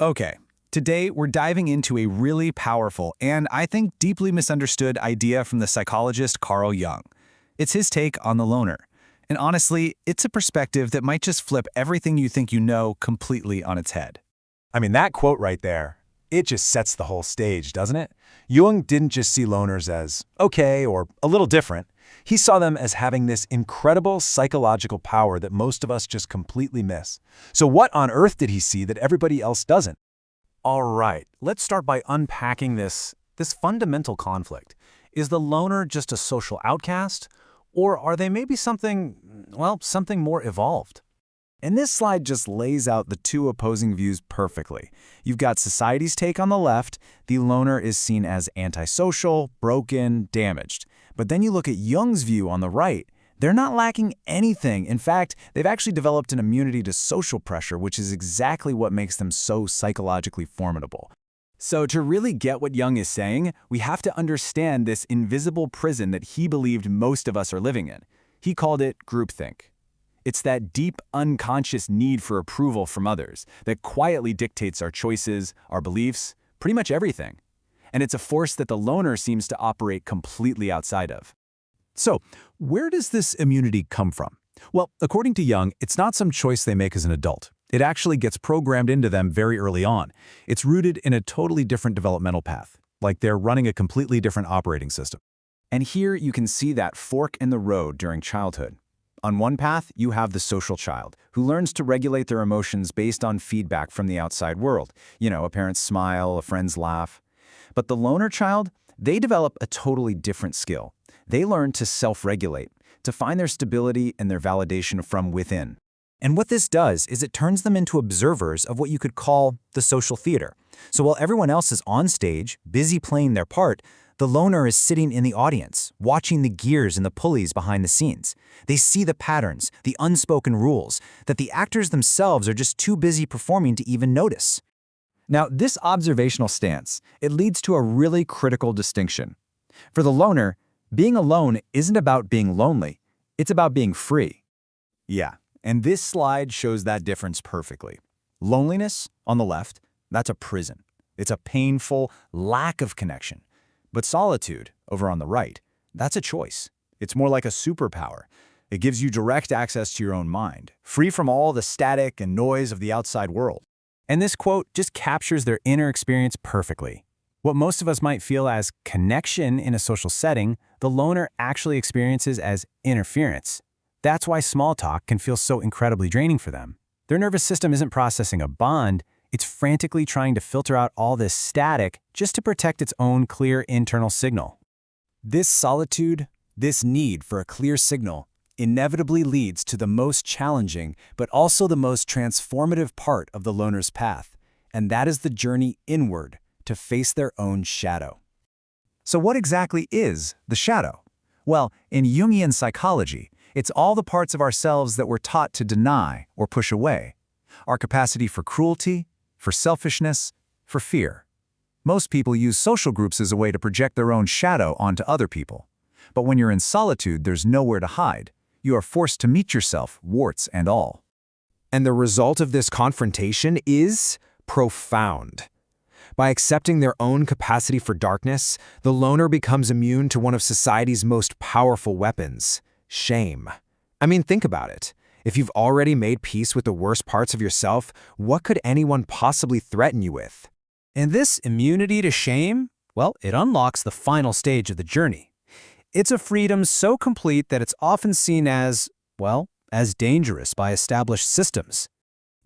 Okay, today we're diving into a really powerful and I think deeply misunderstood idea from the psychologist Carl Jung. It's his take on the loner. And honestly, it's a perspective that might just flip everything you think you know completely on its head. I mean, that quote right there, it just sets the whole stage, doesn't it? Jung didn't just see loners as okay or a little different. He saw them as having this incredible psychological power that most of us just completely miss. So what on earth did he see that everybody else doesn't? All right, let's start by unpacking this fundamental conflict. Is the loner just a social outcast, or are they maybe something more evolved? And this slide just lays out the two opposing views perfectly. You've got society's take on the left. The loner is seen as antisocial, broken, damaged. But then you look at Jung's view on the right. They're not lacking anything. In fact, they've actually developed an immunity to social pressure, which is exactly what makes them so psychologically formidable. So to really get what Jung is saying, we have to understand this invisible prison that he believed most of us are living in. He called it groupthink. It's that deep, unconscious need for approval from others that quietly dictates our choices, our beliefs, pretty much everything. And it's a force that the loner seems to operate completely outside of. So, where does this immunity come from? Well, according to Jung, it's not some choice they make as an adult. It actually gets programmed into them very early on. It's rooted in a totally different developmental path, like they're running a completely different operating system. And here you can see that fork in the road during childhood. On one path, you have the social child, who learns to regulate their emotions based on feedback from the outside world. A parent's smile, a friend's laugh. But the loner child, they develop a totally different skill. They learn to self-regulate, to find their stability and their validation from within. And what this does is it turns them into observers of what you could call the social theater. So while everyone else is on stage, busy playing their part, the loner is sitting in the audience, watching the gears and the pulleys behind the scenes. They see the patterns, the unspoken rules, that the actors themselves are just too busy performing to even notice. Now, this observational stance, it leads to a really critical distinction. For the loner, being alone isn't about being lonely, it's about being free. Yeah, and this slide shows that difference perfectly. Loneliness, on the left, that's a prison. It's a painful lack of connection. But solitude, over on the right, that's a choice. It's more like a superpower. It gives you direct access to your own mind, free from all the static and noise of the outside world. And this quote just captures their inner experience perfectly. What most of us might feel as connection in a social setting, the loner actually experiences as interference. That's why small talk can feel so incredibly draining for them. Their nervous system isn't processing a bond, it's frantically trying to filter out all this static just to protect its own clear internal signal. This solitude, this need for a clear signal, inevitably leads to the most challenging but also the most transformative part of the loner's path, and that is the journey inward to face their own shadow. So what exactly is the shadow? Well, in Jungian psychology, it's all the parts of ourselves that we're taught to deny or push away. Our capacity for cruelty, for selfishness, for fear. Most people use social groups as a way to project their own shadow onto other people. But when you're in solitude, there's nowhere to hide. You are forced to meet yourself, warts and all. And the result of this confrontation is profound. By accepting their own capacity for darkness, the loner becomes immune to one of society's most powerful weapons, shame. I mean, think about it. If you've already made peace with the worst parts of yourself, what could anyone possibly threaten you with? And this immunity to shame, well, it unlocks the final stage of the journey. It's a freedom so complete that it's often seen as dangerous by established systems.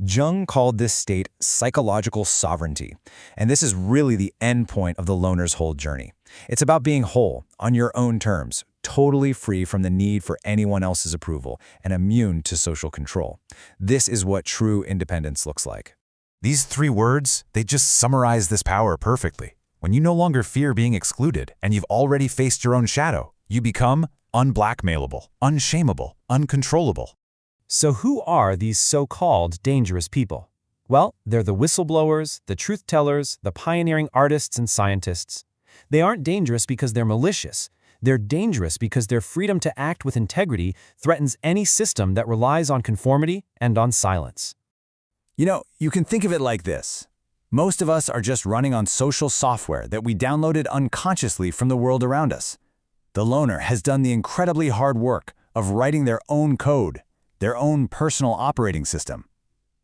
Jung called this state psychological sovereignty, and this is really the end point of the loner's whole journey. It's about being whole, on your own terms, totally free from the need for anyone else's approval and immune to social control. This is what true independence looks like. These three words, they just summarize this power perfectly. When you no longer fear being excluded and you've already faced your own shadow, you become unblackmailable, unshameable, uncontrollable. So who are these so-called dangerous people? Well, they're the whistleblowers, the truth tellers, the pioneering artists and scientists. They aren't dangerous because they're malicious. They're dangerous because their freedom to act with integrity threatens any system that relies on conformity and on silence. You can think of it like this. Most of us are just running on social software that we downloaded unconsciously from the world around us. The loner has done the incredibly hard work of writing their own code, their own personal operating system.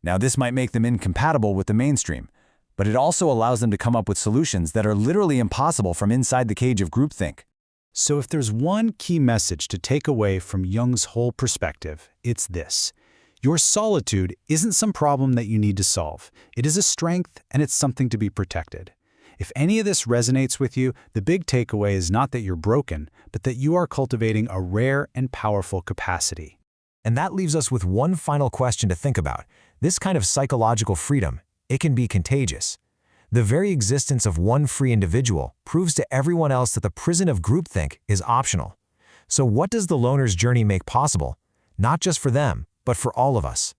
Now, this might make them incompatible with the mainstream, but it also allows them to come up with solutions that are literally impossible from inside the cage of groupthink. So if there's one key message to take away from Jung's whole perspective, it's this. Your solitude isn't some problem that you need to solve. It is a strength, and it's something to be protected. If any of this resonates with you, the big takeaway is not that you're broken, but that you are cultivating a rare and powerful capacity. And that leaves us with one final question to think about. This kind of psychological freedom, it can be contagious. The very existence of one free individual proves to everyone else that the prison of groupthink is optional. So what does the loner's journey make possible? Not just for them, but for all of us.